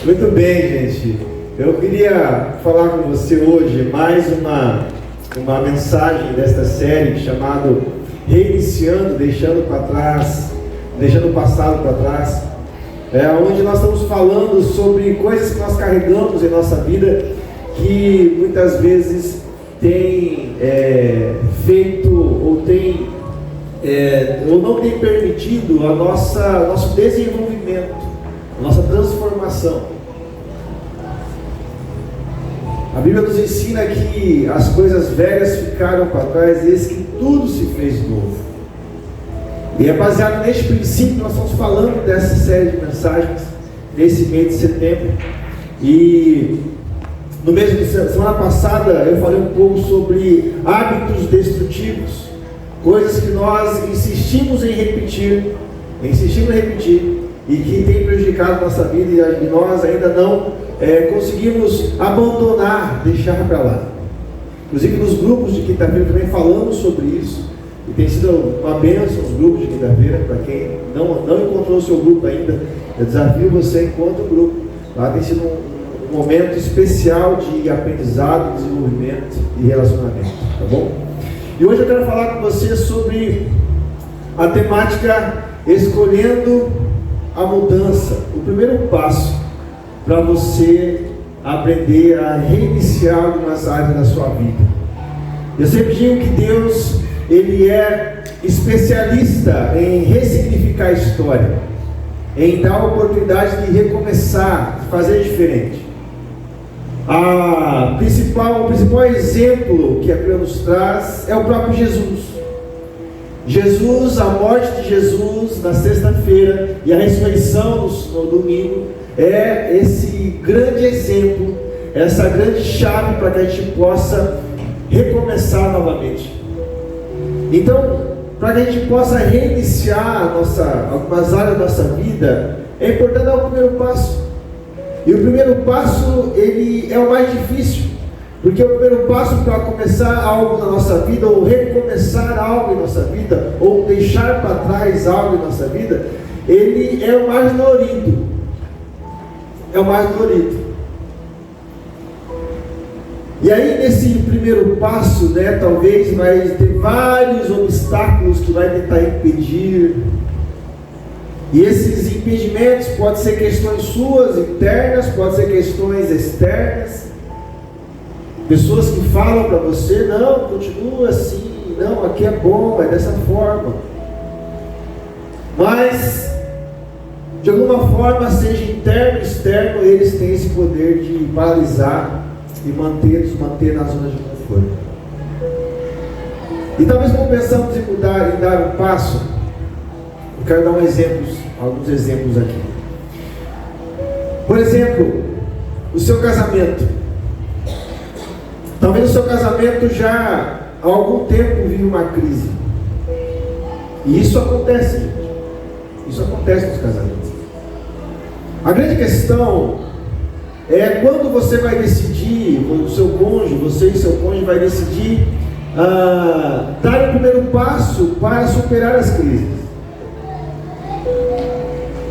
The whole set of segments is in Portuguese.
Muito bem, gente. Eu queria falar com você hoje mais uma mensagem desta série chamada Reiniciando, deixando o passado para trás, onde nós estamos falando sobre coisas que nós carregamos em nossa vida que muitas vezes tem feito ou não tem permitido nosso desenvolvimento, a nossa transformação. A Bíblia nos ensina que as coisas velhas ficaram para trás e eis que tudo se fez novo. E é baseado neste princípio que nós estamos falando dessa série de mensagens nesse mês de setembro. E no mês de semana passada eu falei um pouco sobre hábitos destrutivos, coisas que nós insistimos em repetir e que tem prejudicado nossa vida e nós ainda não conseguimos abandonar, deixar para lá. Inclusive nos grupos de quinta-feira também falamos sobre isso, e tem sido uma bênção os grupos de quinta-feira. Para quem não encontrou o seu grupo ainda, eu desafio você, encontre um grupo. Lá tem sido um momento especial de aprendizado, desenvolvimento e relacionamento, tá bom? E hoje eu quero falar com você sobre a temática escolhendo a mudança, o primeiro passo para você aprender a reiniciar algumas áreas da sua vida. Eu sempre digo que Deus, Ele é especialista em ressignificar a história, em dar a oportunidade de recomeçar, de fazer diferente. O principal exemplo que a Bíblia nos traz é o próprio Jesus, a morte de Jesus na sexta-feira e a ressurreição no domingo é esse grande exemplo, essa grande chave para que a gente possa recomeçar novamente. Então, para que a gente possa reiniciar algumas áreas da nossa vida, é importante dar o primeiro passo. E o primeiro passo, ele é o mais difícil, porque o primeiro passo para começar algo na nossa vida, ou recomeçar algo em nossa vida, ou deixar para trás algo em nossa vida, ele é o mais dolorido. E aí nesse primeiro passo, talvez vai ter vários obstáculos que vai tentar impedir. E esses impedimentos podem ser questões suas, internas, podem ser questões externas. Pessoas que falam para você, não, continua assim, não, aqui é bom, é dessa forma. Mas de alguma forma, seja interno ou externo, eles têm esse poder de paralisar e nos manter na zona de conforto. E talvez quando pensamos em dar um passo, eu quero dar alguns exemplos aqui. Por exemplo, o seu casamento. Talvez o seu casamento já há algum tempo vive uma crise. E isso acontece, gente. Isso acontece nos casamentos. A grande questão é quando você vai decidir, você e seu cônjuge vai decidir dar o primeiro passo para superar as crises.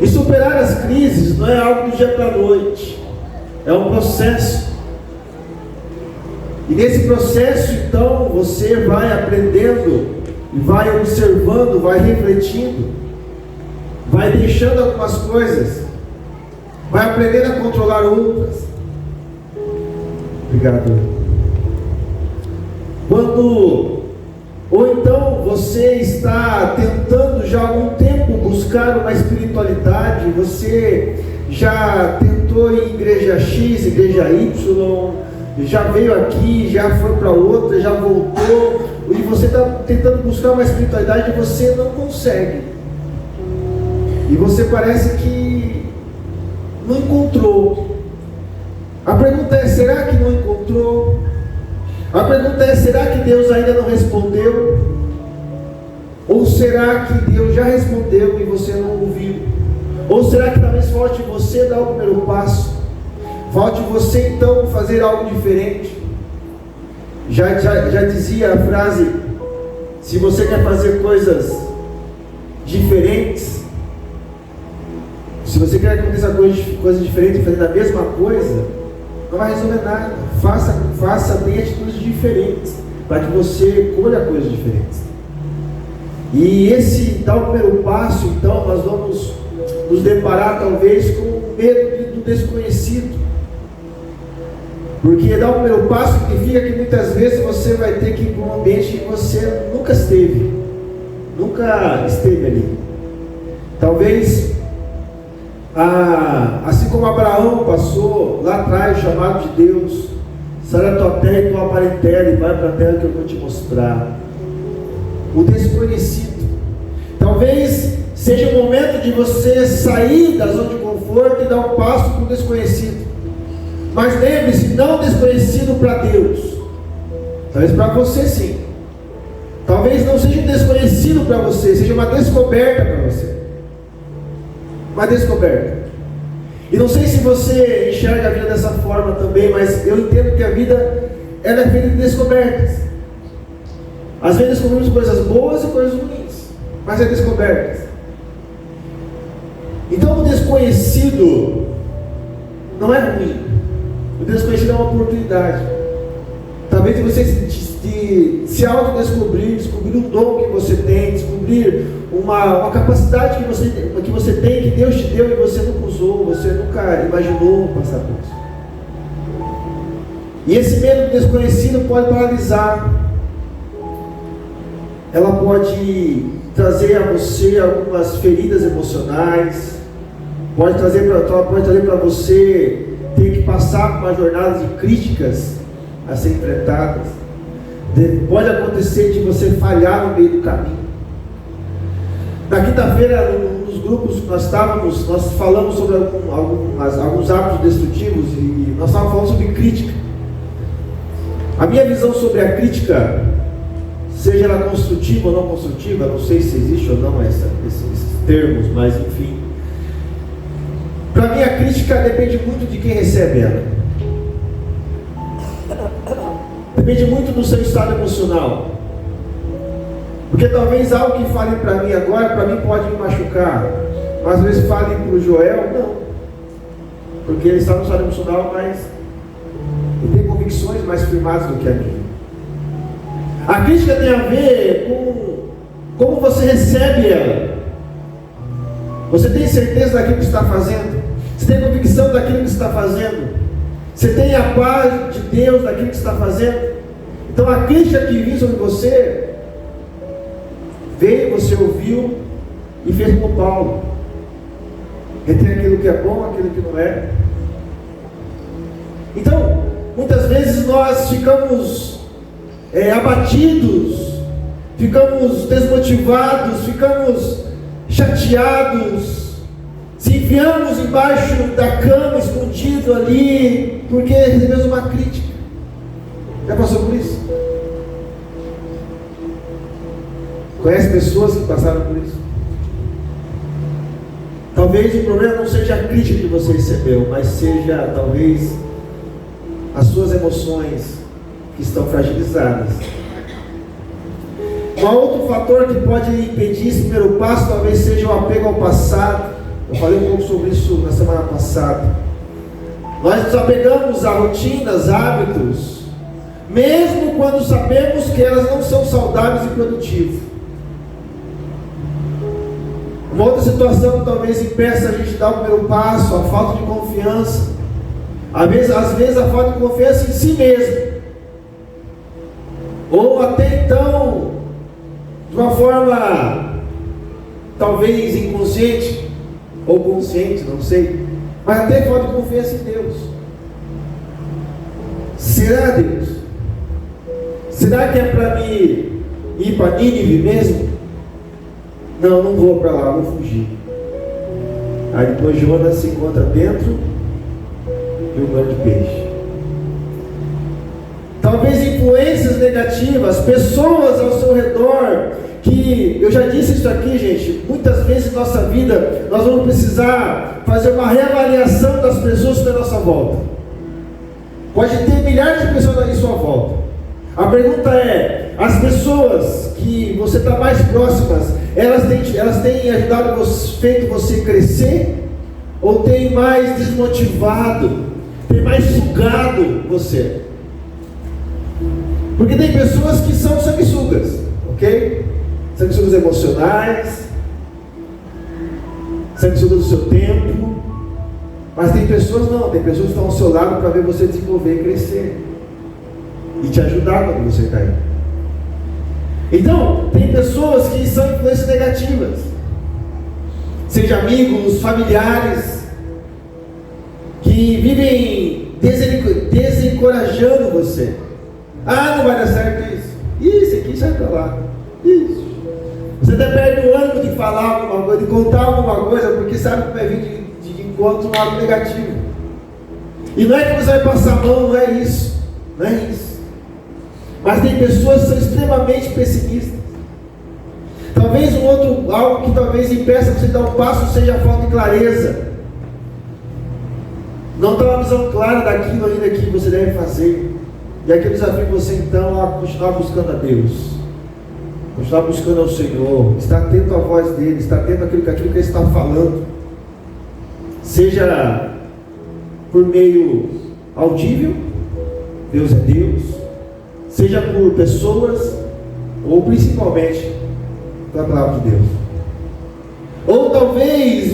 E superar as crises não é algo do dia para a noite, é um processo. E nesse processo, então, você vai aprendendo, vai observando, vai refletindo, vai deixando algumas coisas, vai aprendendo a controlar outras. Obrigado. Ou então você está tentando já há algum tempo buscar uma espiritualidade, você já tentou ir em igreja X, igreja Y, já veio aqui, já foi para outra, já voltou, e você está tentando buscar uma espiritualidade e você não consegue. E você parece que não encontrou. A pergunta é, será que não encontrou? A pergunta é, será que Deus ainda não respondeu? Ou será que Deus já respondeu e você não ouviu? Ou será que talvez falte você dar o primeiro passo? Falte você então fazer algo diferente? Já dizia a frase, se você quer fazer coisas diferentes, Se você quer que aconteça coisa diferente, fazendo a mesma coisa, não vai resolver nada. Faça bem atitudes diferentes, para que você colha coisas diferentes. E esse dar o primeiro passo, então, nós vamos nos deparar talvez com o medo do desconhecido. Porque dar o primeiro passo significa que muitas vezes você vai ter que ir para um ambiente que você nunca esteve ali. Talvez, assim como Abraão passou lá atrás, chamado de Deus, sai da tua terra e tua parentela e vai para a terra que eu vou te mostrar. O desconhecido. Talvez seja o momento de você sair da zona de conforto e dar um passo para o desconhecido. Mas lembre-se, não desconhecido para Deus. Talvez para você sim. Talvez não seja um desconhecido para você, seja uma descoberta para você. Uma descoberta. E não sei se você enxerga a vida dessa forma também, mas eu entendo que a vida ela é feita de descobertas. Às vezes descobrimos coisas boas e coisas ruins, mas é descobertas. Então o desconhecido não é ruim. O desconhecido é uma oportunidade. Talvez você se autodescobrir, descobrir um dom que você tem, descobrir uma capacidade que você tem, que Deus te deu e você nunca usou, você nunca imaginou passar por isso. E esse medo do desconhecido pode paralisar. Ela pode trazer a você algumas feridas emocionais, pode trazer para você ter que passar por uma jornada de críticas a ser enfrentadas. Pode acontecer de você falhar no meio do caminho. Na quinta-feira, nos grupos que nós falamos sobre alguns hábitos destrutivos e nós estávamos falando sobre crítica. A minha visão sobre a crítica, seja ela construtiva ou não construtiva, não sei se existe ou não esses termos, mas enfim. Para mim a crítica depende muito de quem recebe ela. Depende muito do seu estado emocional. Porque talvez algo que fale para mim agora, para mim pode me machucar. Mas às vezes fale para o Joel, não. Porque ele está no estado emocional, mas ele tem convicções mais firmadas do que a minha. A crítica tem a ver com como você recebe ela. Você tem certeza daquilo que está fazendo? Você tem convicção daquilo que está fazendo? Você tem a paz de Deus daquilo que está fazendo? Então a crítica que vem sobre você, veio, você ouviu e fez como Paulo. Entre aquilo que é bom, aquilo que não é. Então, muitas vezes nós ficamos abatidos, ficamos desmotivados, ficamos chateados, se enfiamos embaixo da cama, escondido ali, porque recebemos uma crítica. Já passou por isso? Conhece pessoas que passaram por isso? Talvez o problema não seja a crítica que você recebeu, mas seja talvez as suas emoções que estão fragilizadas. Um outro fator que pode impedir esse primeiro passo talvez seja o apego ao passado. Eu falei um pouco sobre isso na semana passada. Nós nos apegamos a rotinas, hábitos, mesmo quando sabemos que elas não são saudáveis e produtivas. Uma outra situação que talvez impeça a gente dar o primeiro passo, a falta de confiança. Às vezes a falta de confiança em si mesmo. Ou até então, de uma forma talvez inconsciente, ou consciente, não sei, mas até falta de confiança em Deus. Será, Deus? Será que é para mim ir para Nínive mesmo? Não, não vou para lá, vou fugir. Aí depois Jonas se encontra dentro de um grande peixe. Talvez influências negativas, pessoas ao seu redor, que eu já disse isso aqui, gente, muitas vezes em nossa vida nós vamos precisar fazer uma reavaliação das pessoas que estão à nossa volta. Pode ter milhares de pessoas em sua volta. A pergunta é, as pessoas que você está mais próximas, elas têm ajudado, feito você crescer, Ou tem mais desmotivado, tem mais sugado você? Porque tem pessoas que são sanguessugas, ok? Sanguessugas emocionais, sanguessugas do seu tempo. Mas tem pessoas não, tem pessoas que estão ao seu lado para ver você desenvolver e crescer. E te ajudar quando você cair. Então, tem pessoas que são influências negativas. Seja amigos, familiares, que vivem desencorajando você. Ah, não vai dar certo isso. Isso aqui sai para lá. Isso. Você até perde o ânimo de falar alguma coisa, de contar alguma coisa, porque sabe que vai vir de encontro um lado negativo. E não é que você vai passar a mão, não é isso. Não é isso. Mas tem pessoas que são extremamente pessimistas. Talvez algo que talvez impeça você dar um passo seja a falta de clareza. Não tem uma visão clara daquilo ainda que você deve fazer. E aqui eu desafio você então a continuar buscando a Deus. Continuar buscando ao Senhor. Estar atento à voz dEle. Estar atento àquilo que Ele está falando. Seja por meio audível, Deus é Deus. Seja por pessoas, ou principalmente pela palavra de Deus. Ou talvez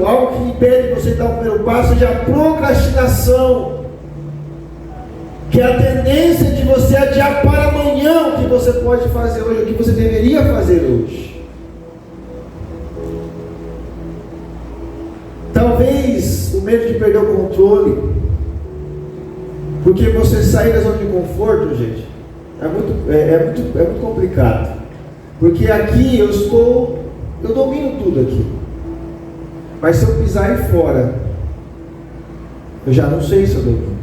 algo que impede você de dar o primeiro passo, seja a procrastinação, que é a tendência de você adiar para amanhã o que você pode fazer hoje, o que você deveria fazer hoje. Talvez o medo de perder o controle, porque você sair da zona de conforto, gente, é muito complicado. Porque aqui eu domino tudo aqui. Mas se eu pisar aí fora, eu já não sei se eu domino.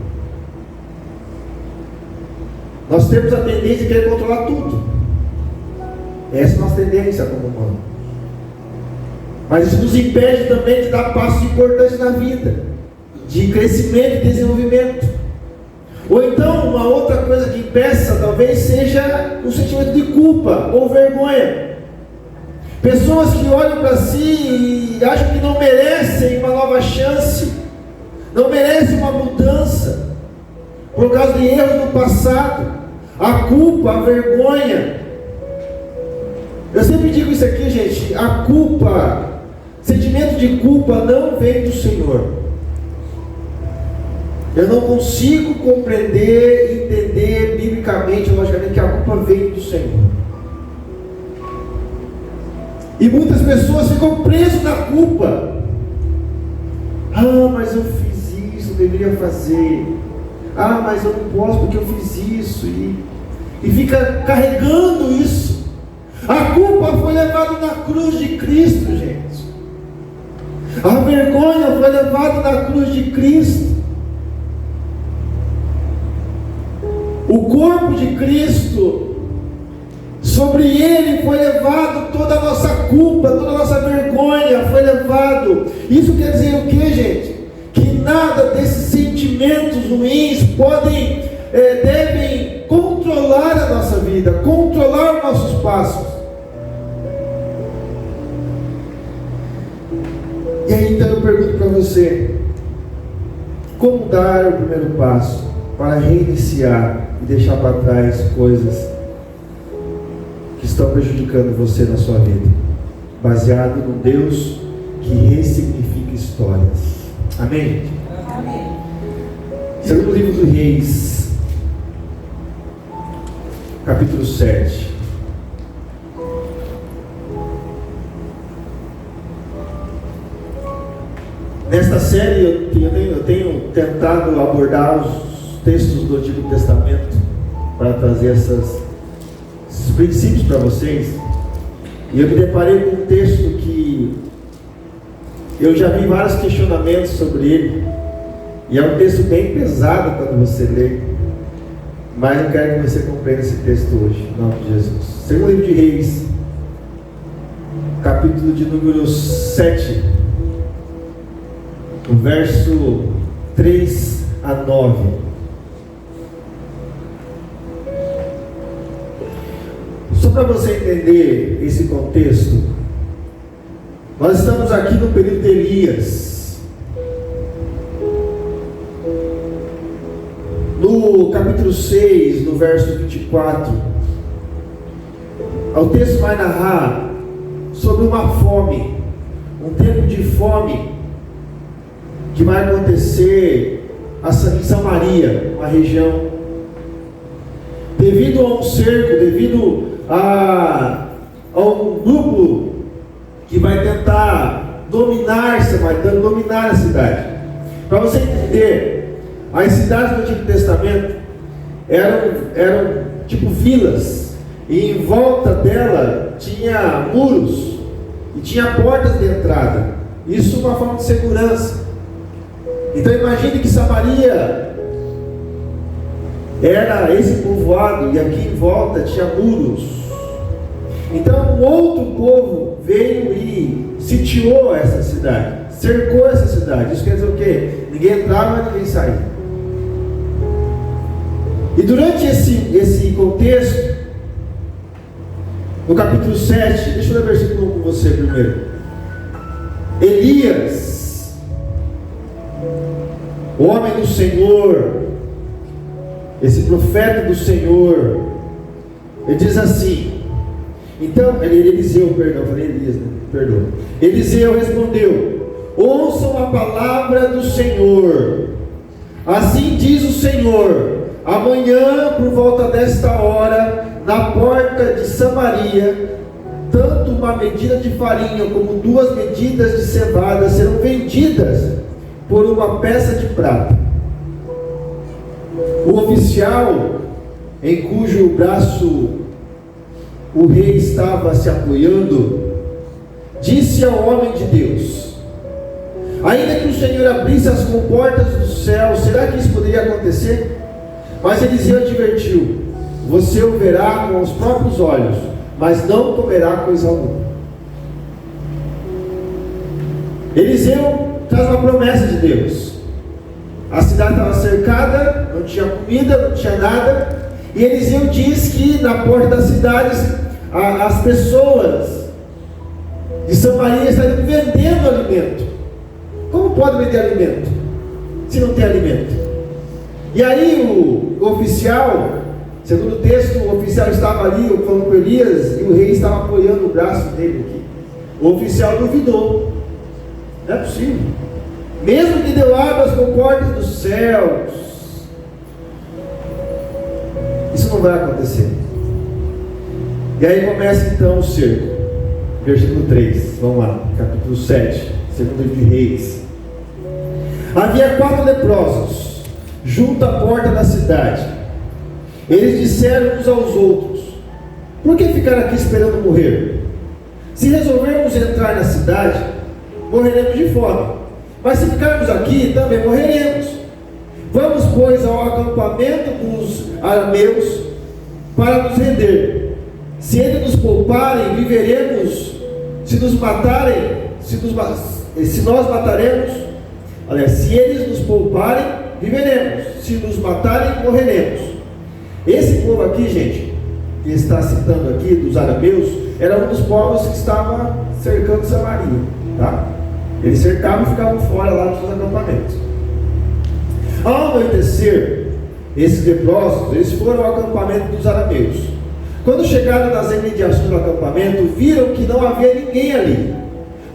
Nós temos a tendência de querer controlar tudo. Essa é a nossa tendência como humano. Mas isso nos impede também de dar passos importantes na vida, de crescimento e desenvolvimento. Ou então, uma outra coisa que impeça, talvez seja um sentimento de culpa ou vergonha. Pessoas que olham para si e acham que não merecem uma nova chance, não merecem uma mudança, por causa de erros do passado, a culpa, a vergonha. Eu sempre digo isso aqui, gente, a culpa, sentimento de culpa não vem do Senhor. Eu não consigo compreender, entender biblicamente, logicamente, que a culpa vem do Senhor. E muitas pessoas ficam presas na culpa. Ah, mas eu fiz isso, eu deveria fazer. Ah, mas eu não posso porque eu fiz isso. E fica carregando isso. A culpa foi levada na cruz de Cristo, gente. A vergonha foi levada na cruz de Cristo. O corpo de Cristo, sobre Ele foi levado toda a nossa culpa, toda a nossa vergonha, foi levado. Isso quer dizer o que, gente? Que nada desses sentimentos ruins devem controlar a nossa vida, controlar os nossos passos. E aí então eu pergunto para você, como dar o primeiro passo para reiniciar e deixar para trás coisas que estão prejudicando você na sua vida, baseado no Deus que ressignifica histórias? Amém, gente? Amém. Segundo livro do Reis, capítulo 7. Nesta série eu tenho tentado abordar os textos do Antigo Testamento para trazer esses princípios para vocês. E eu me deparei com um texto que eu já vi vários questionamentos sobre ele, e é um texto bem pesado quando você lê, mas eu quero que você compreenda esse texto hoje, em nome de Jesus. Segundo livro de Reis, capítulo de número 7, o verso 3 a 9. Só para você entender esse contexto, nós estamos aqui no período de Elias. no capítulo 6, no verso 24, o texto vai narrar sobre uma fome, um tempo de fome que vai acontecer em Samaria, uma região, devido a um cerco, devido a um grupo que vai tentar dominar a cidade. Para você entender, as cidades do Antigo Testamento eram tipo vilas, e em volta dela tinha muros e tinha portas de entrada. Isso é uma forma de segurança. Então imagine que Samaria era esse povoado, e aqui em volta tinha muros. Então um outro povo veio e sitiou essa cidade, cercou essa cidade. Isso quer dizer o quê? Ninguém entrava, ninguém saía. E durante esse contexto, no capítulo 7, deixa eu ler o versículo 1 com você primeiro. Elias, o homem do Senhor, esse profeta do Senhor, ele diz assim, então, Eliseu, perdão, falei Elias, né? Perdoa. Eliseu respondeu: ouçam a palavra do Senhor. Assim diz o Senhor: amanhã, por volta desta hora, na porta de Samaria, tanto uma medida de farinha como 2 medidas de cevada serão vendidas por uma peça de prata. O oficial, em cujo braço o rei estava se apoiando, disse ao homem de Deus: ainda que o Senhor abrisse as comportas do céu, será que isso poderia acontecer? Mas Eliseu advertiu: você o verá com os próprios olhos, mas não comerá coisa alguma. Eliseu traz uma promessa de Deus. A cidade estava cercada, não tinha comida, não tinha nada, e Eliseu diz que na porta das cidades as pessoas de Samaria estariam vendendo alimento. Como pode vender alimento se não tem alimento? E aí o oficial, segundo o texto, o oficial estava ali falando com Elias, e o rei estava apoiando o braço dele aqui. O oficial duvidou. Não é possível. Mesmo que Deus abra as comportas dos céus, isso não vai acontecer. E aí começa então o cerco. Versículo 3, vamos lá, capítulo 7, segundo livro de Reis. Havia 4 leprosos junto à porta da cidade. Eles disseram uns aos outros: por que ficar aqui esperando morrer? Se resolvermos entrar na cidade, morreremos de fome, mas se ficarmos aqui, também morreremos. Vamos, pois, ao acampamento dos arameus para nos render. Se eles nos pouparem, viveremos. Se nos matarem, se nós mataremos, aliás, se eles nos pouparem, viveremos. Se nos matarem, morreremos. Esse povo aqui, gente, que está citando aqui, dos arameus, era um dos povos que estava cercando Samaria, tá? Eles cercavam e ficavam fora lá dos seus acampamentos. Ao anoitecer, esses leprosos, eles foram ao acampamento dos arameus. Quando chegaram nas imediações do acampamento, viram que não havia ninguém ali,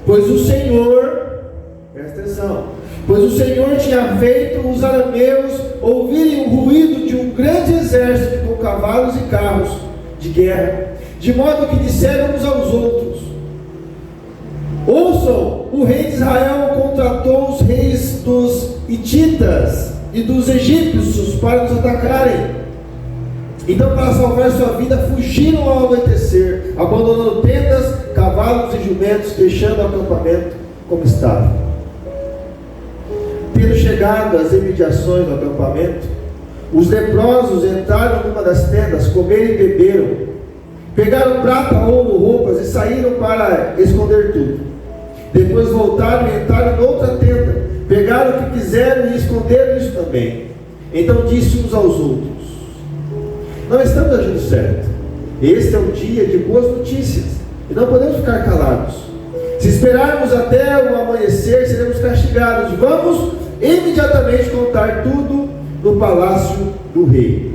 pois o Senhor, presta atenção, pois o Senhor tinha feito os arameus ouvirem o ruído de um grande exército com cavalos e carros de guerra, de modo que disseram uns aos outros: ouçam, o rei de Israel contratou os reis dos hititas e dos egípcios para nos atacarem. Então, para salvar sua vida, fugiram ao anoitecer, abandonando tendas, cavalos e jumentos, deixando o acampamento como estava. Tendo chegado às imediações do acampamento, os leprosos entraram numa das tendas, comeram e beberam, pegaram prata, ouro, roupas e saíram para esconder tudo. Depois voltaram e entraram em outra tenda, pegaram o que quiseram e esconderam isso também. Então disse uns aos outros: não estamos agindo certo. Este é um dia de boas notícias e não podemos ficar calados. Se esperarmos até o amanhecer, seremos castigados. Vamos imediatamente contar tudo no palácio do rei.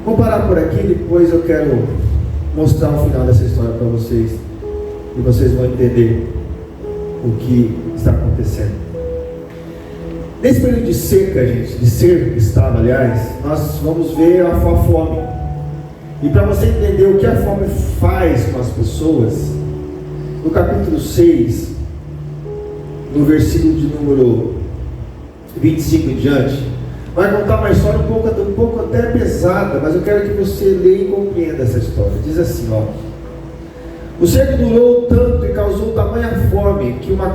Vou parar por aqui, depois eu quero mostrar o final dessa história para vocês, e vocês vão entender o que está acontecendo. Nesse período de seca, gente, de seca que estava, aliás, nós vamos ver a fome. E para você entender o que a fome faz com as pessoas, no capítulo 6, no versículo de número 25 em diante, vai contar uma história um pouco até pesada, mas eu quero que você leia e compreenda essa história. Diz assim, ó: o cerco durou tanto e causou tamanha fome que uma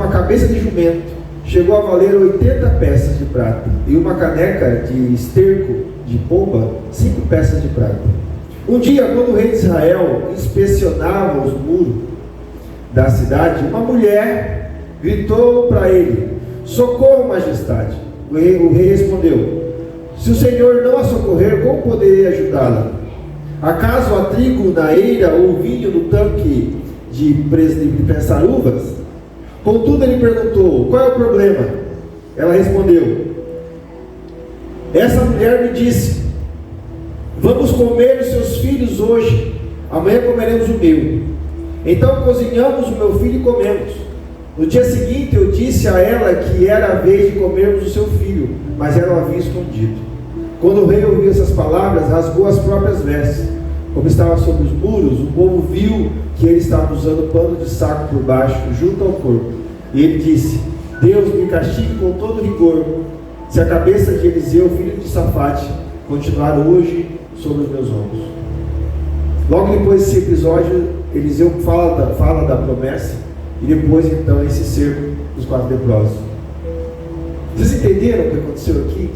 cabeça de jumento chegou a valer 80 peças de prata, e uma caneca de esterco de pomba 5 peças de prata. Um dia, quando o rei de Israel inspecionava os muros da cidade, uma mulher gritou para ele: socorro, majestade. O rei respondeu: se o Senhor não a socorrer, como poderei ajudá-la? Acaso há trigo na eira ou vinho no tanque de prensar uvas? Contudo, ele perguntou: qual é o problema? Ela respondeu: essa mulher me disse: vamos comer os seus filhos hoje, amanhã comeremos o meu. Então cozinhamos o meu filho e comemos. No dia seguinte eu disse a ela que era a vez de comermos o seu filho, mas ela o havia escondido. Quando o rei ouviu essas palavras, rasgou as próprias vestes. Como estava sobre os muros, o povo viu que ele estava usando pano de saco por baixo, junto ao corpo. E ele disse: Deus me castigue com todo rigor, se a cabeça de Eliseu, filho de Safate, continuar hoje sobre os meus ombros. Logo depois desse episódio, Eliseu fala da promessa, e depois então esse cerco dos 4 leprosos. Vocês entenderam o que aconteceu aqui?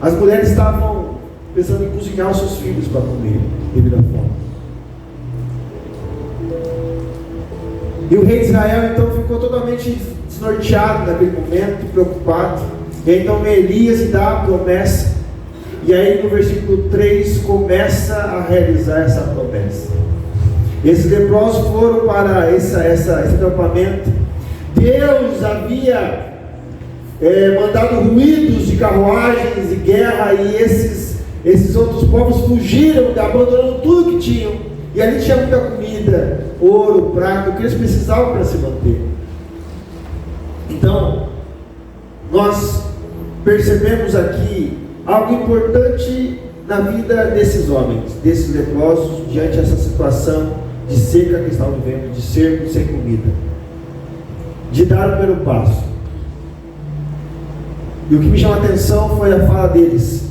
As mulheres estavam pensando em cozinhar os seus filhos para comer devido à fome. E o rei de Israel então ficou totalmente desnorteado naquele momento, preocupado. E aí então Elias lhe dá a promessa. E aí no versículo 3 começa a realizar essa promessa. Esses leprosos foram para esse acampamento. Deus havia mandado ruídos de carruagens e guerra, e esses outros povos fugiram, abandonando tudo que tinham. E ali tinha muita comida, ouro, prata, o que eles precisavam para se manter. Então, nós percebemos aqui algo importante na vida desses homens, desses leprosos, diante dessa situação de seca que estavam vivendo, de cerco sem comida, de dar o primeiro passo. E o que me chama a atenção foi a fala deles.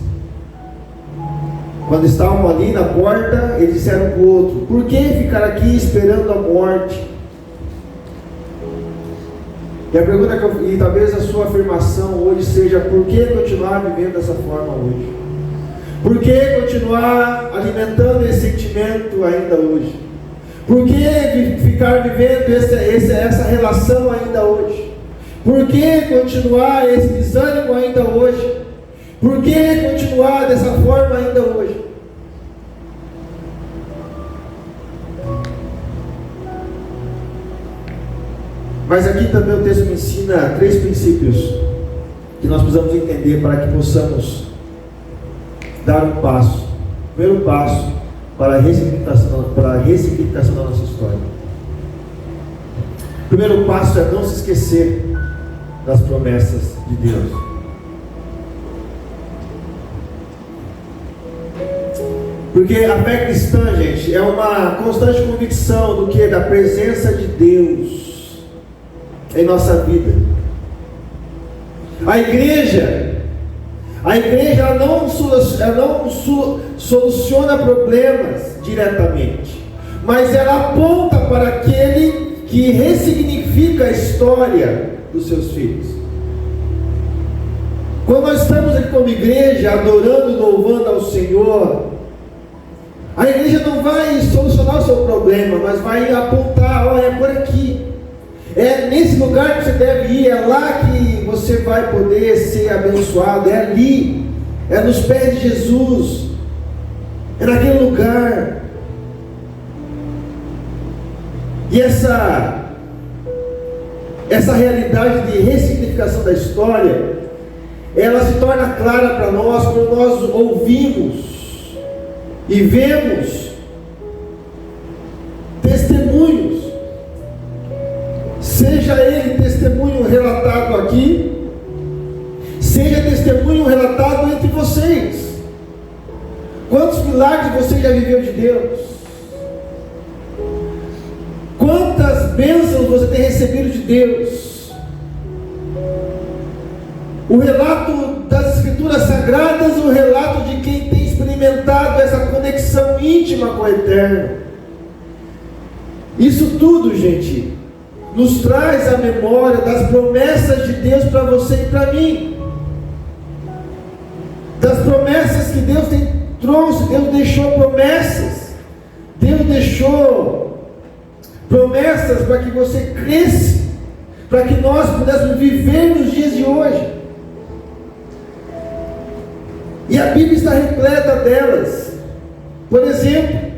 Quando estavam ali na porta, eles disseram para o outro: por que ficar aqui esperando a morte? E a pergunta e talvez a sua afirmação hoje seja: por que continuar vivendo dessa forma hoje? Por que continuar alimentando esse sentimento ainda hoje? Por que ficar vivendo essa relação ainda hoje? Por que continuar esse desânimo ainda hoje? Por que continuar dessa forma ainda hoje? Mas aqui também o texto me ensina 3 princípios que nós precisamos entender para que possamos dar um passo, primeiro passo para a ressignificação da nossa história. O primeiro passo é não se esquecer das promessas de Deus. Porque a fé cristã, gente, é uma constante convicção do que? Da presença de Deus em nossa vida. A igreja ela não soluciona problemas diretamente, mas ela aponta para aquele que ressignifica a história dos seus filhos. Quando nós estamos aqui como igreja, adorando e louvando ao Senhor, a igreja não vai solucionar o seu problema, mas vai apontar: olha, é por aqui, é nesse lugar que você deve ir, é lá que você vai poder ser abençoado, é ali, é nos pés de Jesus, é naquele lugar. E essa realidade de ressignificação da história, ela se torna clara para nós quando nós ouvimos e vemos testemunhos, seja ele testemunho relatado aqui, seja testemunho relatado entre vocês. Quantos milagres você já viveu de Deus? Quantas bênçãos você tem recebido de Deus? O relato das Escrituras Sagradas, o relato de quem tem experimentado essa conexão íntima com o Eterno. Isso tudo, gente, nos traz a memória das promessas de Deus para você e para mim. Das promessas que Deus trouxe. Deus deixou promessas. Deus deixou promessas para que você cresça, para que nós pudéssemos viver nos dias de hoje. E a Bíblia está repleta delas. Por exemplo,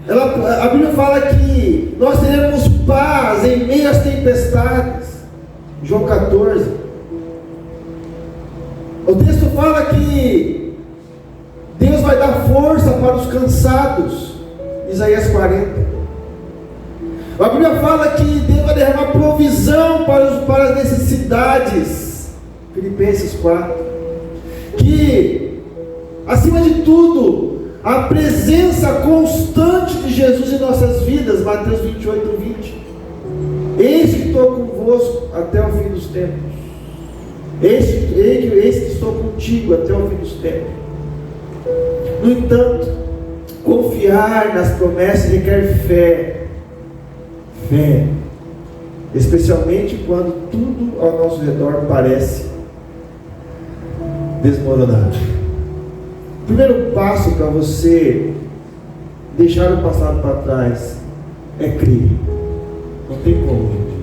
a Bíblia fala que nós teremos paz em meio às tempestades. João 14. O texto fala que Deus vai dar força para os cansados. Isaías 40. A Bíblia fala que Deus vai derramar provisão para as necessidades. Filipenses 4. Que, acima de tudo, a presença constante de Jesus em nossas vidas. Mateus 28, 20. Eis que estou convosco até o fim dos tempos. Eis que estou contigo até o fim dos tempos. No entanto, confiar nas promessas requer fé. Fé. Especialmente quando tudo ao nosso redor parece desmoronar. O primeiro passo para você deixar o passado para trás é crer. Não tem como, gente.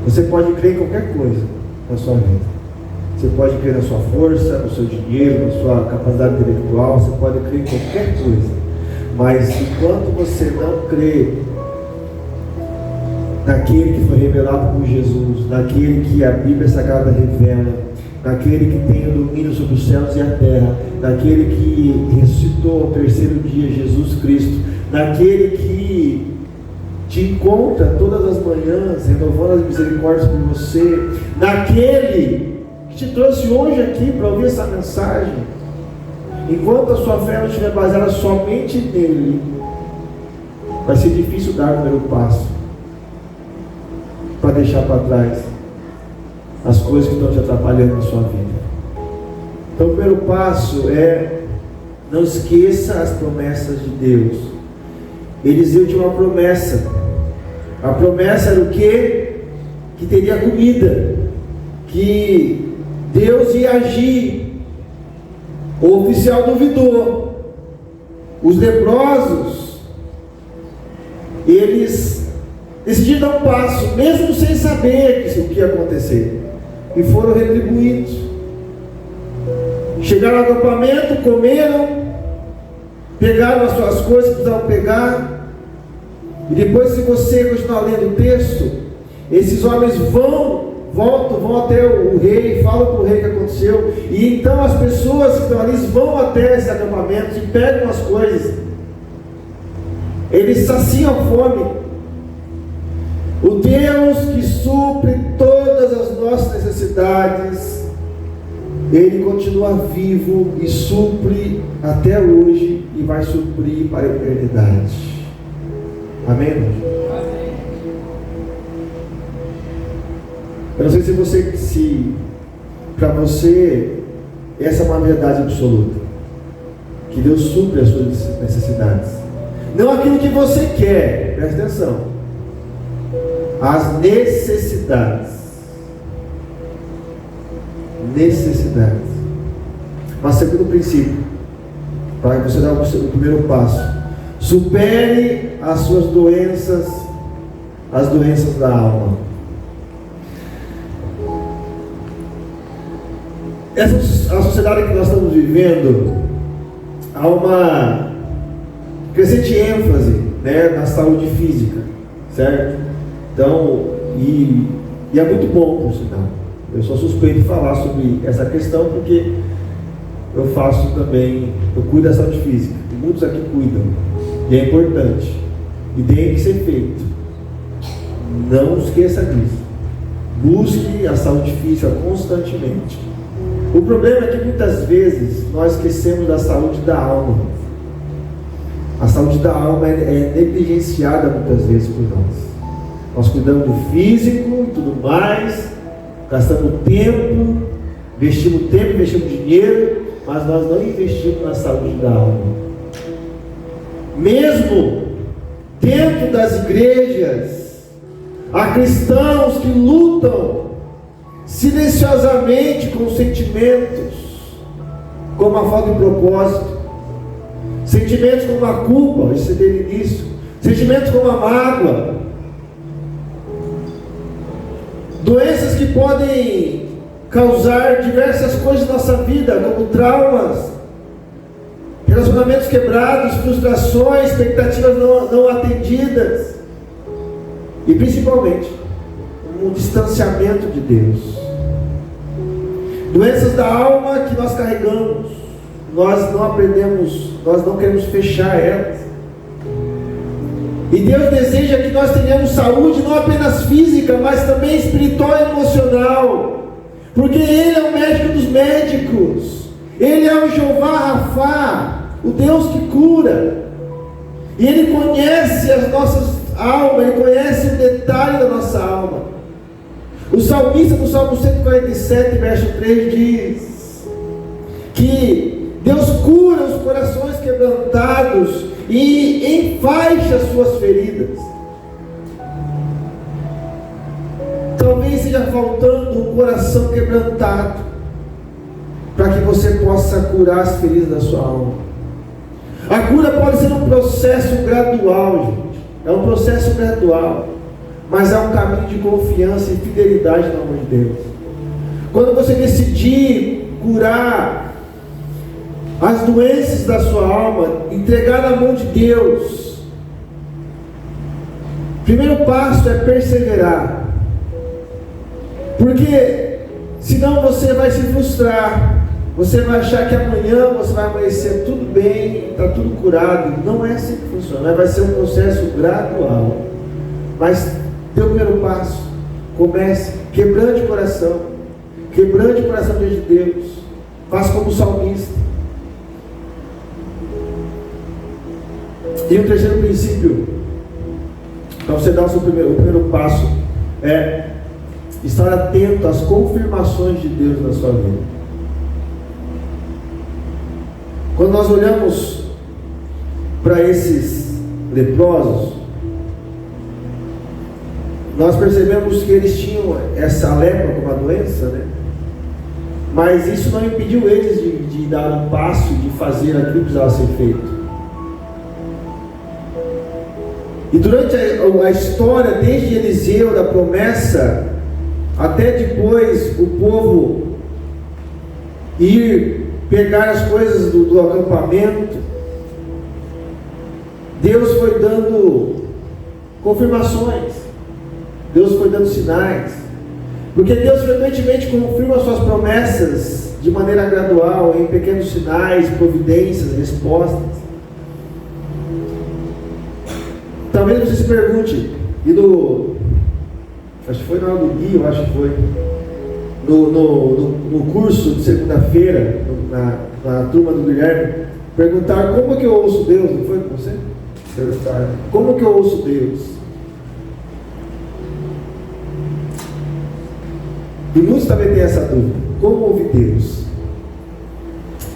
Você pode crer em qualquer coisa na sua vida. Você pode crer na sua força, no seu dinheiro, na sua capacidade intelectual. Você pode crer em qualquer coisa. Mas enquanto você não crê naquele que foi revelado por Jesus, naquele que a Bíblia Sagrada revela, naquele que tem o domínio sobre os céus e a terra, naquele que ressuscitou ao terceiro dia, Jesus Cristo, naquele que te encontra todas as manhãs, renovando as misericórdias por você, naquele que te trouxe hoje aqui para ouvir essa mensagem. Enquanto a sua fé não estiver baseada somente nele, vai ser difícil dar o primeiro passo para deixar para trás as coisas que estão te atrapalhando na sua vida. Então o primeiro passo é: não esqueça as promessas de Deus. Eliseu tinha uma promessa. A promessa era o quê? Que teria comida, que Deus ia agir. O oficial duvidou. Os leprosos, eles decidiram dar um passo, mesmo sem saber o que ia acontecer, e foram retribuídos. Chegaram ao acampamento, comeram, pegaram as suas coisas que precisavam pegar, e depois, se você continuar lendo o texto, esses homens vão até o rei, falam para o rei o que aconteceu, e então as pessoas que estão ali vão até esses acampamentos e pegam as coisas. Eles saciam a fome. O Deus que supre todas as nossas necessidades, Ele continua vivo e supre até hoje e vai suprir para a eternidade. Amém? Amém. Eu não sei se para você essa é uma verdade absoluta, que Deus supre as suas necessidades, não aquilo que você quer, presta atenção, as necessidades. Mas segundo princípio, para você dar o primeiro passo: supere as suas doenças, as doenças da alma. A sociedade que nós estamos vivendo, há uma crescente ênfase, né, na saúde física, certo? Então, e E é muito bom, por sinal. Eu sou suspeito de falar sobre essa questão porque eu faço também, eu cuido da saúde física. E muitos aqui cuidam. E é importante. E tem que ser feito. Não esqueça disso. Busque a saúde física constantemente. O problema é que muitas vezes nós esquecemos da saúde da alma. A saúde da alma é negligenciada muitas vezes por nós. Nós cuidamos do físico e tudo mais, gastamos tempo, investimos dinheiro, mas nós não investimos na saúde da alma. Mesmo dentro das igrejas, há cristãos que lutam silenciosamente com sentimentos como a falta de propósito, sentimentos como a culpa, isso é início, sentimentos como a mágoa, doenças que podem causar diversas coisas na nossa vida, como traumas, relacionamentos quebrados, frustrações, expectativas não atendidas e principalmente um distanciamento de Deus. Doenças da alma que nós carregamos, nós não aprendemos, nós não queremos fechar elas. E Deus deseja que nós tenhamos saúde não apenas física, mas também espiritual e emocional, porque Ele é o médico dos médicos, Ele é o Jeová Rafá, o Deus que cura, e Ele conhece as nossas almas, Ele conhece o detalhe da nossa alma. O salmista no Salmo 147, verso 3 diz que Deus cura os corações quebrantados e enfaixa as suas feridas. Talvez seja faltando um coração quebrantado para que você possa curar as feridas da sua alma. A cura pode ser um processo gradual, gente. É um processo gradual, mas é um caminho de confiança e fidelidade na mão de Deus. Quando você decidir curar as doenças da sua alma, entregar na mão de Deus, o primeiro passo é perseverar, porque senão você vai se frustrar, você vai achar que amanhã você vai amanhecer tudo bem, está tudo curado. Não é assim que funciona, vai ser um processo gradual, mas dê o primeiro passo, comece, quebrante o coração diante de Deus, faça como o salmista. E o terceiro princípio, para você dar o primeiro passo, é estar atento às confirmações de Deus na sua vida. Quando nós olhamos para esses leprosos, nós percebemos que eles tinham essa lepra como uma doença, né? Mas isso não impediu eles de dar um passo, de fazer aquilo que precisava ser feito. E durante a história, desde Eliseu, da promessa, até depois o povo ir pegar as coisas do acampamento, Deus foi dando confirmações, Deus foi dando sinais, porque Deus frequentemente confirma suas promessas de maneira gradual, em pequenos sinais, providências, respostas. Talvez você se pergunte, acho que foi na aula do Gui, eu acho que foi, no curso de segunda-feira, na turma do Guilherme, perguntaram como que eu ouço Deus, não foi com você? Perguntaram, como que eu ouço Deus? E muitos também têm essa dúvida, como ouvir Deus?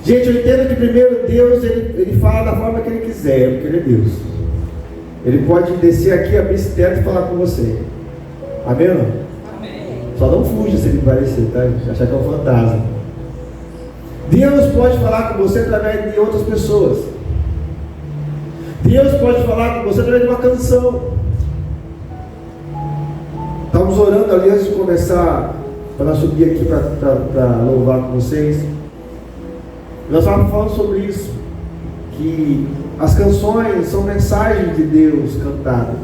Gente, eu entendo que primeiro Deus, ele fala da forma que Ele quiser, porque Ele é Deus. Ele pode descer aqui, abrir esse teto e falar com você. Amém ou não? Amém. Só não fuja se Ele parecer, tá? Achar que é um fantasma. Deus pode falar com você através de outras pessoas. Deus pode falar com você através de uma canção. Estávamos orando ali antes de começar, para nós subir aqui para louvar com vocês. Nós estávamos falando sobre isso, que as canções são mensagens de Deus cantadas.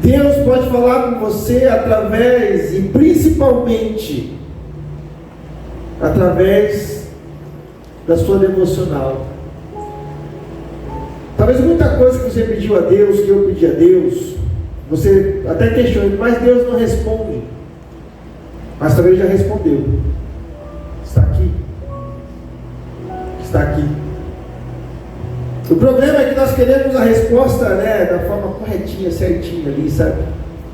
Deus pode falar com você através, e principalmente, através da sua devocional. Talvez muita coisa que você pediu a Deus, que eu pedi a Deus, você até questiona, mas Deus não responde. Mas talvez já respondeu. Está aqui. Está aqui. O problema é que nós queremos a resposta, da forma corretinha, certinha ali, sabe?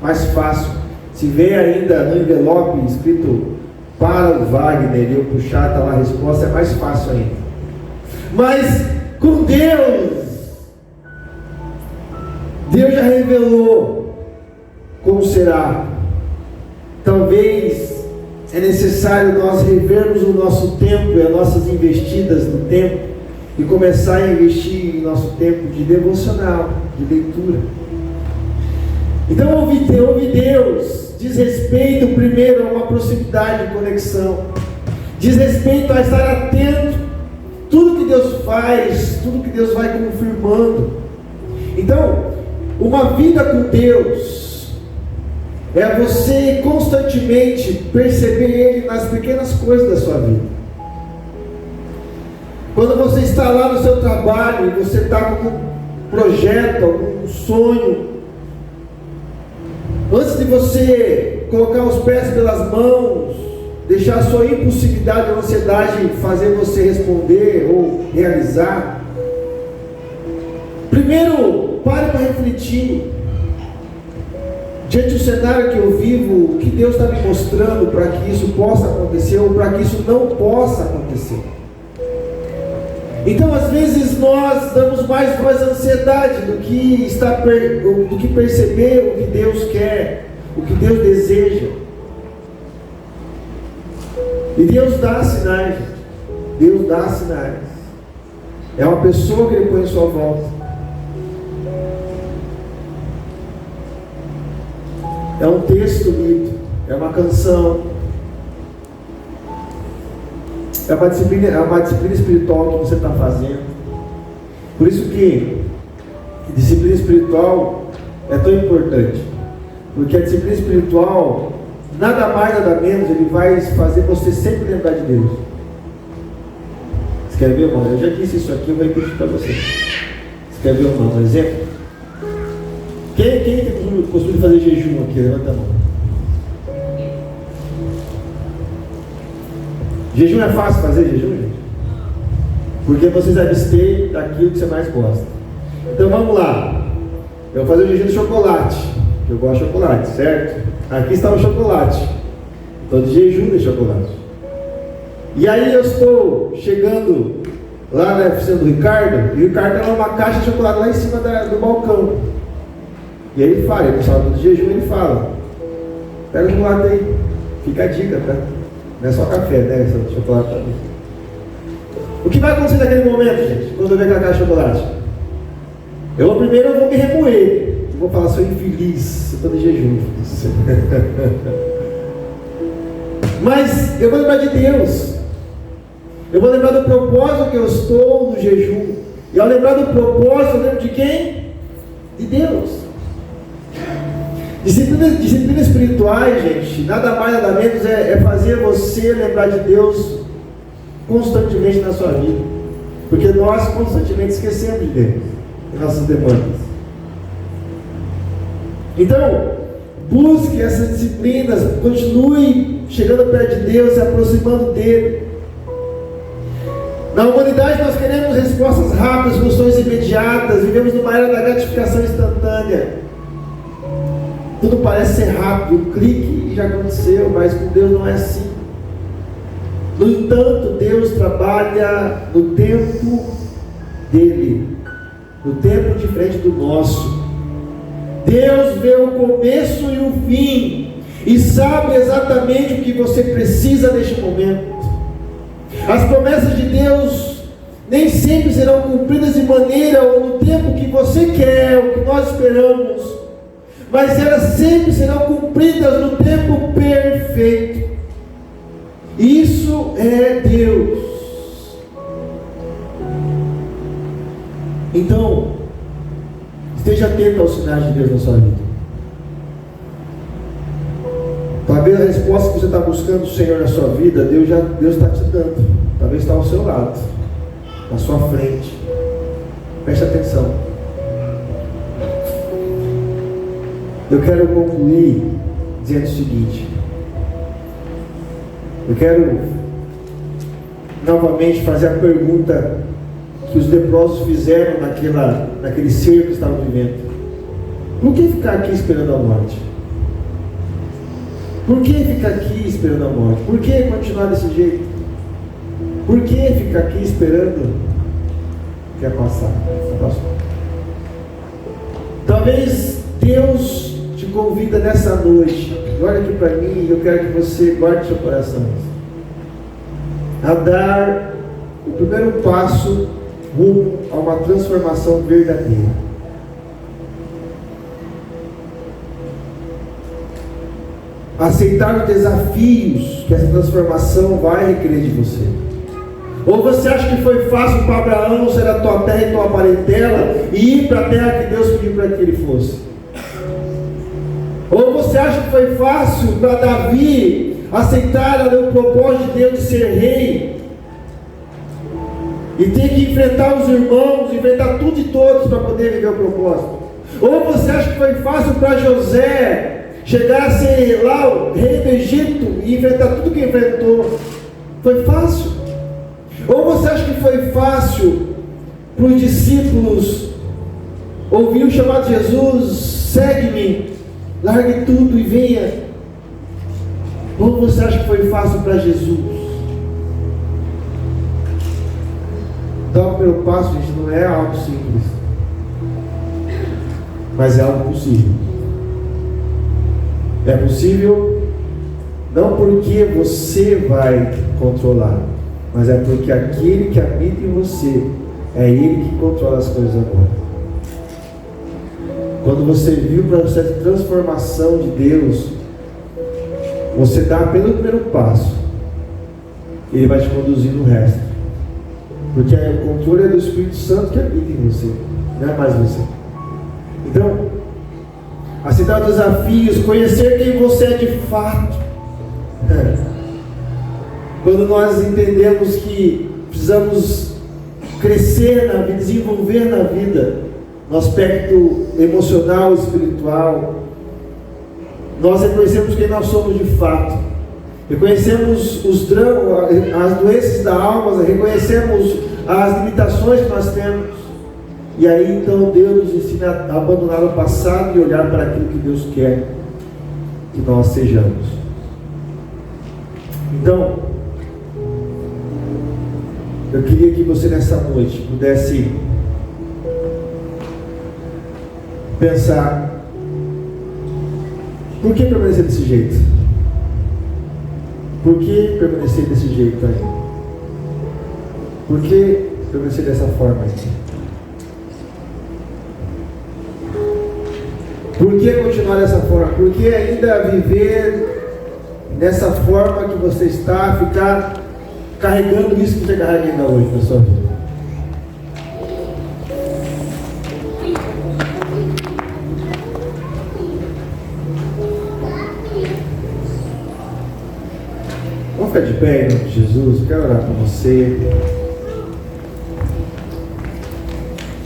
Mais fácil. Se vê ainda no envelope escrito para o Wagner e eu puxar, está lá a resposta, é mais fácil ainda. Mas com Deus já revelou como será. Talvez é necessário nós revermos o nosso tempo e as nossas investidas no tempo e começar a investir em nosso tempo de devocional, de leitura. Então ouvir Deus diz respeito primeiro a uma proximidade de conexão, diz respeito a estar atento, tudo que Deus faz, tudo que Deus vai confirmando. Então, uma vida com Deus é você constantemente perceber Ele nas pequenas coisas da sua vida. Quando você está lá no seu trabalho e você está com um projeto, algum sonho, antes de você colocar os pés pelas mãos, deixar a sua impulsividade ou ansiedade fazer você responder ou realizar, primeiro pare para refletir diante do cenário que eu vivo, o que Deus está me mostrando para que isso possa acontecer ou para que isso não possa acontecer. Então, às vezes, nós damos mais voz à ansiedade do que perceber o que Deus quer, o que Deus deseja. E Deus dá sinais, Deus dá sinais. É uma pessoa que Ele põe em sua volta. É um texto lido, é uma canção. É uma disciplina espiritual que você está fazendo. Por isso que disciplina espiritual é tão importante. Porque a disciplina espiritual, nada mais, nada menos, ele vai fazer você sempre lembrar de Deus. Você quer ver, irmão? Eu já disse isso aqui, eu vou repetir para você. Você quer ver, irmão, um exemplo? Quem tem costume de fazer jejum aqui? Levanta a mão. Jejum é fácil fazer jejum, gente? Porque vocês abstêm daquilo que você mais gosta. Então vamos lá. Eu vou fazer o jejum de chocolate. Eu gosto de chocolate, certo? Aqui está o chocolate. Estou de jejum de chocolate. E aí eu estou chegando lá na oficina do Ricardo, e o Ricardo tem uma caixa de chocolate lá em cima do balcão. E aí ele fala, ele fala do jejum, ele fala: pega o chocolate aí. Fica a dica, tá? Não é só café, né? Esse chocolate também. O que vai acontecer naquele momento, gente, quando eu ver aquela caixa de chocolate? Primeiro eu vou me remoer. Eu vou falar: sou infeliz, eu estou de jejum. Mas eu vou lembrar de Deus. Eu vou lembrar do propósito que eu estou no jejum. E ao lembrar do propósito, eu lembro de quem? De Deus. Disciplinas espirituais, gente, nada mais nada menos é fazer você lembrar de Deus constantemente na sua vida. Porque nós constantemente esquecemos de Deus em nossas demandas. Então, busque essas disciplinas, continue chegando perto de Deus, se aproximando dele. Na humanidade nós queremos respostas rápidas, soluções imediatas, vivemos numa era da gratificação instantânea. Tudo parece ser rápido, um clique e já aconteceu, mas com Deus não é assim. No entanto, Deus trabalha no tempo dele, no tempo diferente do nosso. Deus vê o começo e o fim, e sabe exatamente o que você precisa neste momento. As promessas de Deus nem sempre serão cumpridas de maneira ou no tempo que você quer, o que nós esperamos, mas elas sempre serão cumpridas no tempo perfeito. Isso é Deus. Então, esteja atento aos sinais de Deus na sua vida. Talvez a resposta que você está buscando do Senhor na sua vida, Deus está te dando. Talvez está ao seu lado, na sua frente. Preste atenção. Eu quero concluir dizendo o seguinte. Eu quero novamente fazer a pergunta que os leprosos fizeram naquele cerco que estavam vivendo. Por que ficar aqui esperando a morte? Por que ficar aqui esperando a morte? Por que continuar desse jeito? Por que ficar aqui esperando? Quer passar? Talvez Deus te convida nessa noite. Olha aqui para mim e eu quero que você guarde seu coração. A dar o primeiro passo rumo a uma transformação verdadeira. Aceitar os desafios que essa transformação vai requerer de você. Ou você acha que foi fácil para Abraão sair da tua terra e tua parentela e ir para a terra que Deus pediu para que ele fosse? Ou você acha que foi fácil para Davi aceitar o propósito de Deus de ser rei e ter que enfrentar os irmãos, enfrentar tudo e todos para poder viver o propósito? Ou você acha que foi fácil para José chegar a ser lá o rei do Egito e enfrentar tudo que enfrentou? Foi fácil? Ou você acha que foi fácil para os discípulos ouvir o chamado de Jesus: segue-me, largue tudo e venha? Ou você acha que foi fácil para Jesus? Dar o primeiro passo, gente, não é algo simples, mas é algo possível. É possível não porque você vai controlar, mas é porque aquele que habita em você, é Ele que controla as coisas agora. Quando você viu o processo de transformação de Deus, você dá apenas o primeiro passo, Ele vai te conduzir no resto, porque o controle é do Espírito Santo que habita em você, não é mais você. Então, aceitar os desafios, conhecer quem você é de fato. Quando nós entendemos que precisamos crescer na vida, desenvolver na vida, no aspecto emocional e espiritual, nós reconhecemos quem nós somos de fato, reconhecemos os dramas, as doenças da alma, reconhecemos as limitações que nós temos, e aí então Deus nos ensina a abandonar o passado e olhar para aquilo que Deus quer que nós sejamos. Então, eu queria que você nessa noite pudesse pensar: por que permanecer desse jeito? Por que permanecer desse jeito aí? Por que permanecer dessa forma aí? Por que continuar dessa forma? Por que ainda viver dessa forma que você está, ficar carregando isso que você carrega ainda hoje na sua vida? Vamos ficar de pé em nome de Jesus. Eu quero orar por você.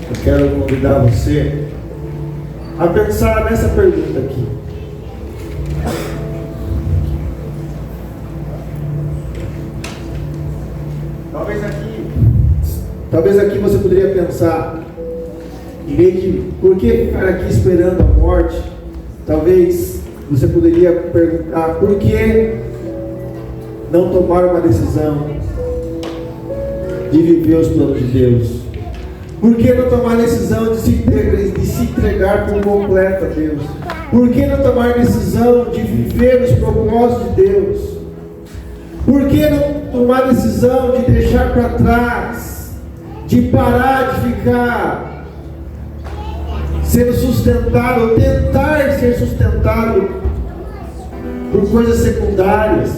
Eu quero convidar você a pensar nessa pergunta aqui. Talvez aqui você poderia pensar, em vez de por que ficar aqui esperando a morte, talvez você poderia perguntar: por que não tomar uma decisão de viver os planos de Deus? Por que não tomar a decisão de se entregar por completo a Deus? Por que não tomar a decisão de viver os propósitos de Deus? Por que não tomar a decisão de deixar para trás, de parar de ficar sendo sustentado, ou tentar ser sustentado por coisas secundárias?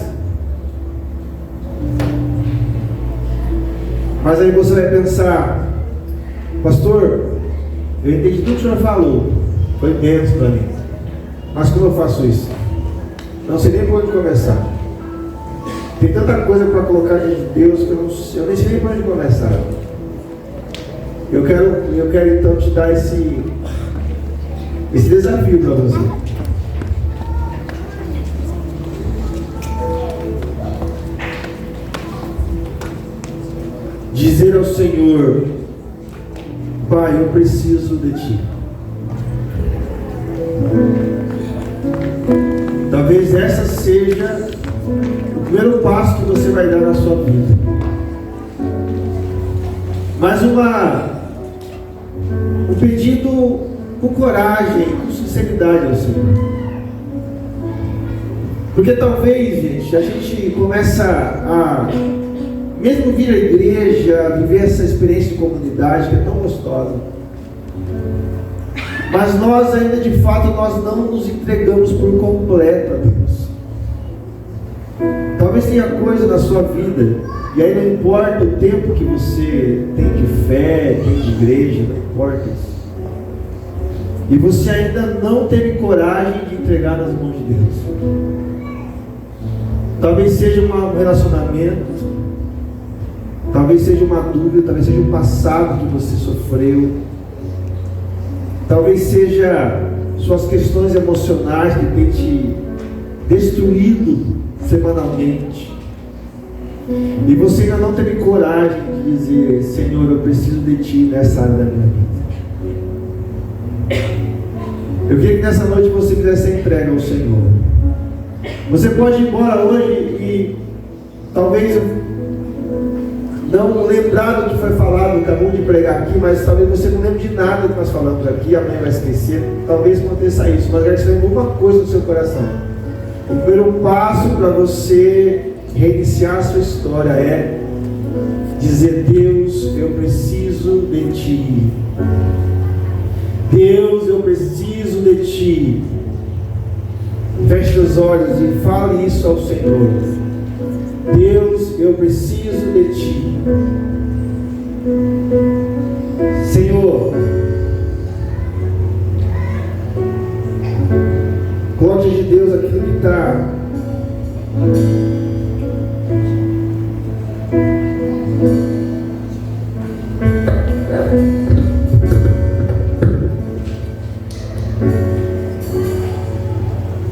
Mas aí você vai pensar: pastor, eu entendi tudo que o senhor falou, foi menos para mim, mas como eu faço isso? Não sei nem por onde começar. Tem tanta coisa para colocar diante de Deus que eu nem sei nem por onde começar. Eu quero então te dar esse desafio para você. Dizer ao Senhor: Pai, eu preciso de Ti. Talvez essa seja o primeiro passo que você vai dar na sua vida. Mas um pedido com coragem, com sinceridade ao Senhor. Porque talvez, gente, a gente começa a, mesmo vir à igreja, a viver essa experiência de comunidade que é tão gostosa, mas nós ainda de fato nós não nos entregamos por completo a Deus. Talvez tenha coisa na sua vida, e aí não importa o tempo que você tem de fé, tem de igreja, não importa isso, e você ainda não teve coragem de entregar nas mãos de Deus. Talvez seja um relacionamento, talvez seja uma dúvida, talvez seja um passado que você sofreu, talvez seja suas questões emocionais que têm te destruído semanalmente, e você ainda não teve coragem de dizer: Senhor, eu preciso de Ti nessa área da minha vida. Eu queria que nessa noite você fizesse a entrega ao Senhor. Você pode ir embora hoje e talvez não lembrar do que foi falado, acabou de pregar aqui, mas talvez você não lembre de nada que nós falamos aqui, amanhã vai esquecer, talvez aconteça isso, mas quero que você lembre uma coisa no seu coração. O primeiro passo para você reiniciar a sua história é dizer: Deus, eu preciso de Ti. Deus, eu preciso de Ti. Feche os olhos e fale isso ao Senhor. Deus, eu preciso de Ti. Senhor, coloque de Deus aquilo que está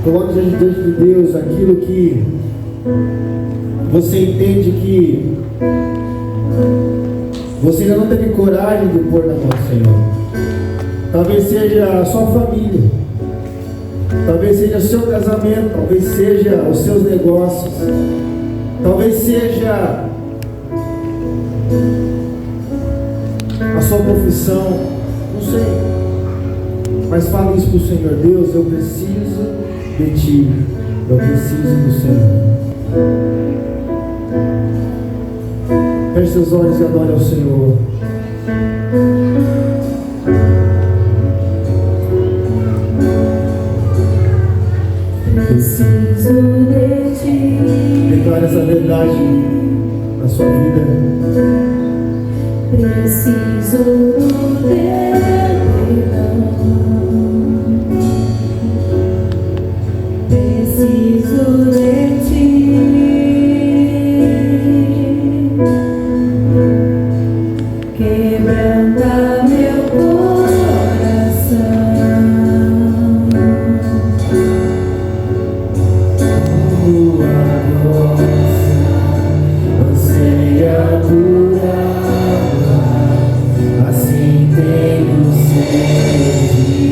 coloque diante de Deus aquilo que você entende que você ainda não teve coragem de pôr na mão do Senhor. Talvez seja a sua família, talvez seja o seu casamento, talvez seja os seus negócios, talvez seja a sua profissão, não sei, mas fale isso para o Senhor. Deus, eu preciso de Ti, eu preciso do Senhor. Feche seus olhos e adore ao Senhor. Preciso de Ti. Declare essa verdade na sua vida. Preciso do Teu perdão. Preciso de Ti. Quebranta meu coração. Tua voz anseia por água, assim tenho sede.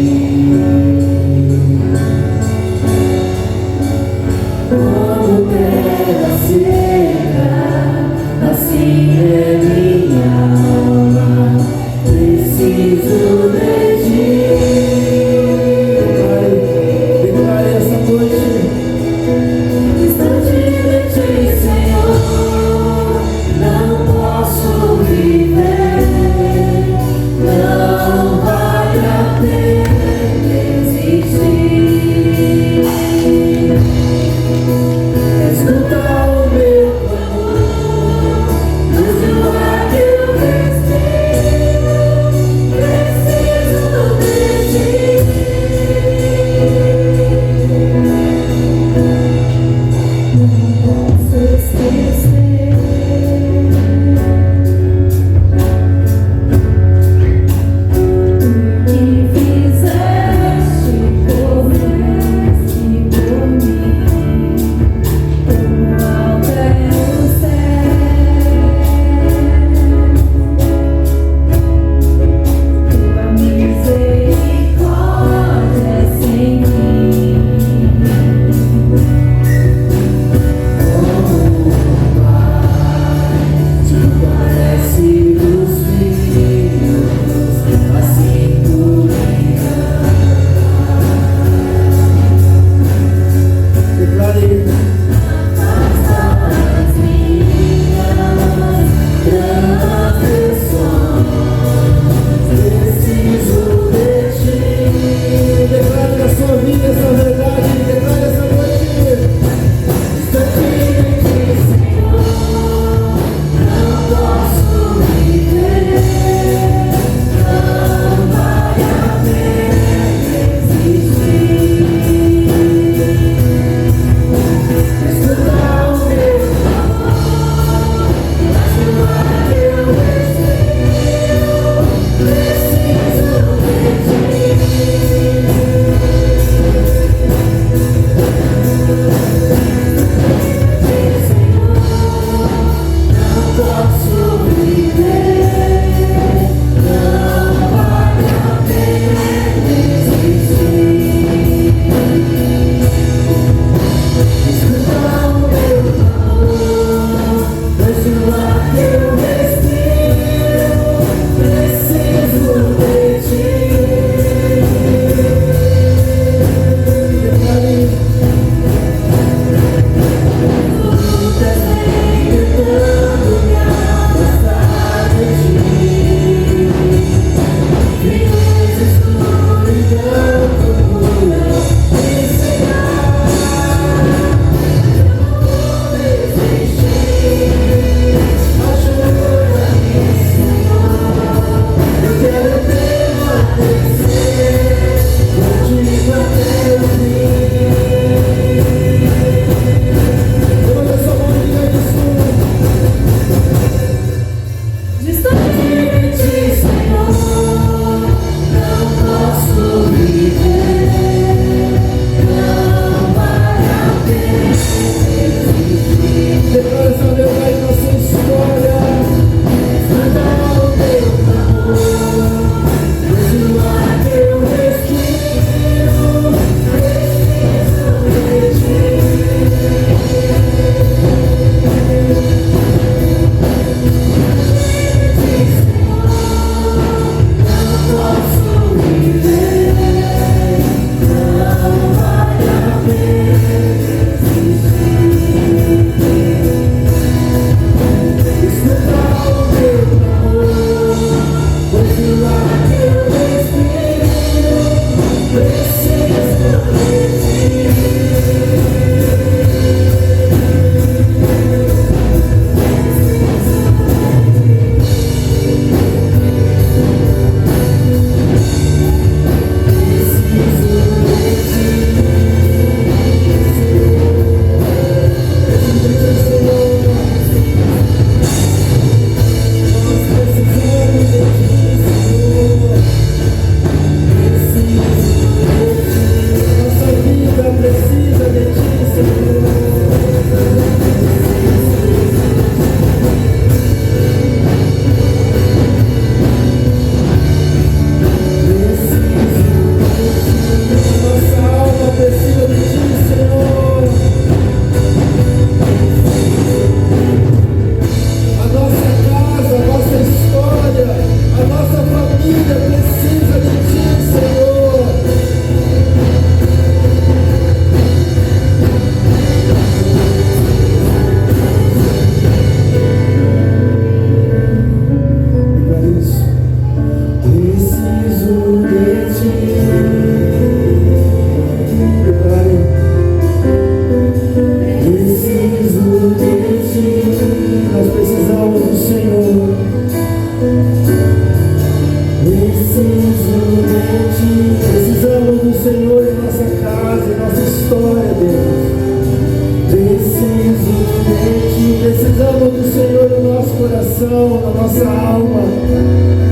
coração, na nossa alma,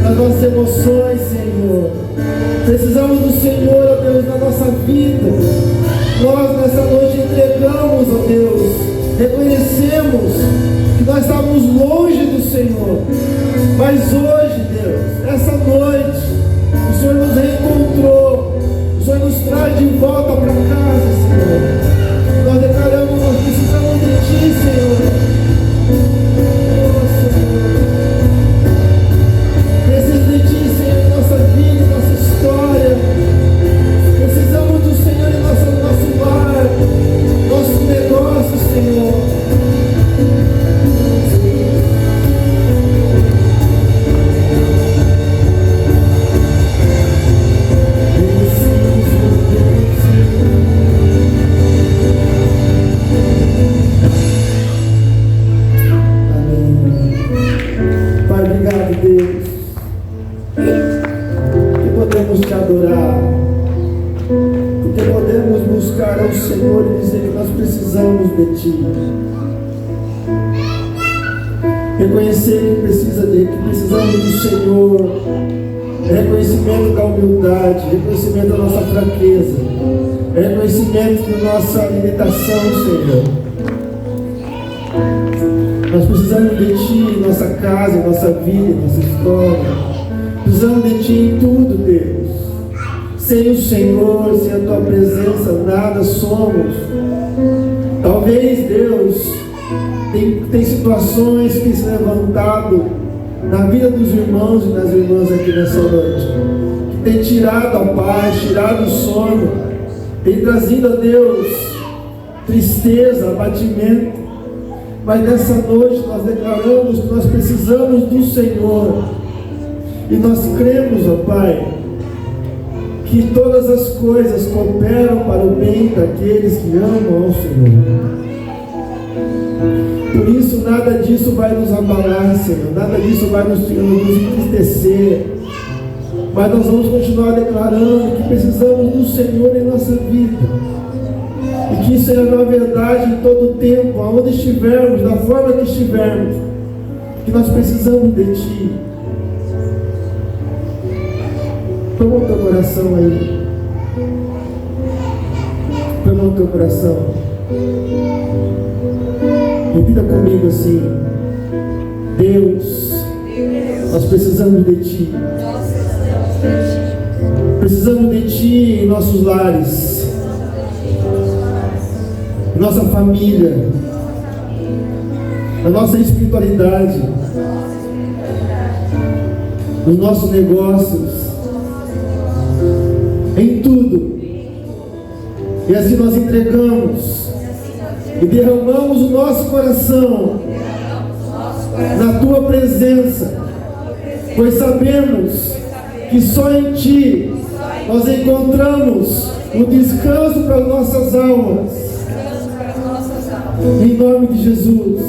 nas nossas emoções, Senhor. Precisamos do Senhor, ó Deus, na nossa vida. Nós nessa noite entregamos, ó Deus, reconhecemos que nós estávamos longe do Senhor, mas hoje, Deus, essa noite, o Senhor nos reencontrou, o Senhor nos traz de volta para casa, Senhor. Nós declaramos, nós precisamos de Ti, Senhor. Preciso de Ti, Senhor, em nossa vida, em nossa história. Precisamos do Senhor em nosso lar, nossos negócios, Senhor. Deus, que podemos Te adorar, porque podemos buscar ao Senhor e dizer que nós precisamos de Ti, reconhecer que precisamos do Senhor, reconhecimento da humildade, reconhecimento da nossa fraqueza, reconhecimento da nossa limitação, Senhor. Nós precisamos de Ti em nossa casa, em nossa vida, em nossa história. Precisamos de Ti em tudo, Deus. Sem o Senhor, sem a Tua presença, nada somos. Talvez, Deus, tem situações que têm se levantado na vida dos irmãos e das irmãs aqui nessa noite, que tem tirado a paz, tirado o sono, tem trazido a Deus tristeza, abatimento. Mas nessa noite nós declaramos que nós precisamos do Senhor. E nós cremos, ó Pai, que todas as coisas cooperam para o bem daqueles que amam ao Senhor. Por isso nada disso vai nos abalar, Senhor. Nada disso vai nos entristecer. Mas nós vamos continuar declarando que precisamos do Senhor em nossa vida. E que isso seja na verdade em todo o tempo, aonde estivermos, da forma que estivermos, que nós precisamos de Ti. Toma o teu coração aí. Toma o teu coração. Repita comigo assim: Deus, nós precisamos de Ti. Precisamos de Ti em nossos lares, nossa família, na nossa espiritualidade, nos nossos negócios, em tudo. E assim nós entregamos e derramamos o nosso coração na Tua presença, pois sabemos que só em Ti nós encontramos o descanso para as nossas almas. Em nome de Jesus.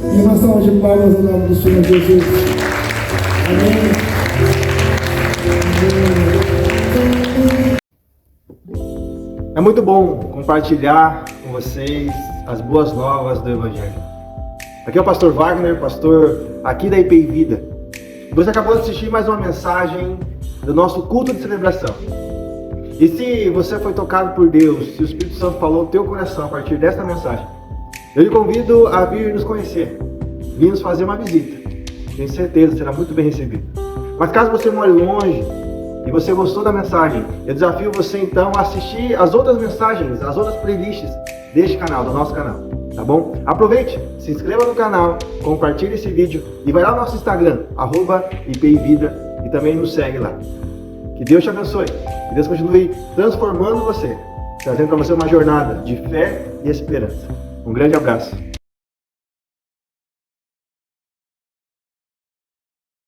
E uma salva de palmas no nome do Senhor Jesus. Amém. É muito bom compartilhar com vocês as boas novas do Evangelho. Aqui é o pastor Wagner, pastor aqui da IPI Vida. Você acabou de assistir mais uma mensagem do nosso culto de celebração. E se você foi tocado por Deus, se o Espírito Santo falou no teu coração a partir desta mensagem, eu lhe convido a vir nos conhecer, vir nos fazer uma visita. Tenho certeza, será muito bem recebido. Mas caso você more longe e você gostou da mensagem, eu desafio você então a assistir as outras mensagens, as outras playlists deste canal, do nosso canal, tá bom? Aproveite, se inscreva no canal, compartilhe esse vídeo e vai lá no nosso Instagram, @IPIVida, e também nos segue lá. Que Deus te abençoe, que Deus continue transformando você, trazendo para você uma jornada de fé e esperança. Um grande abraço.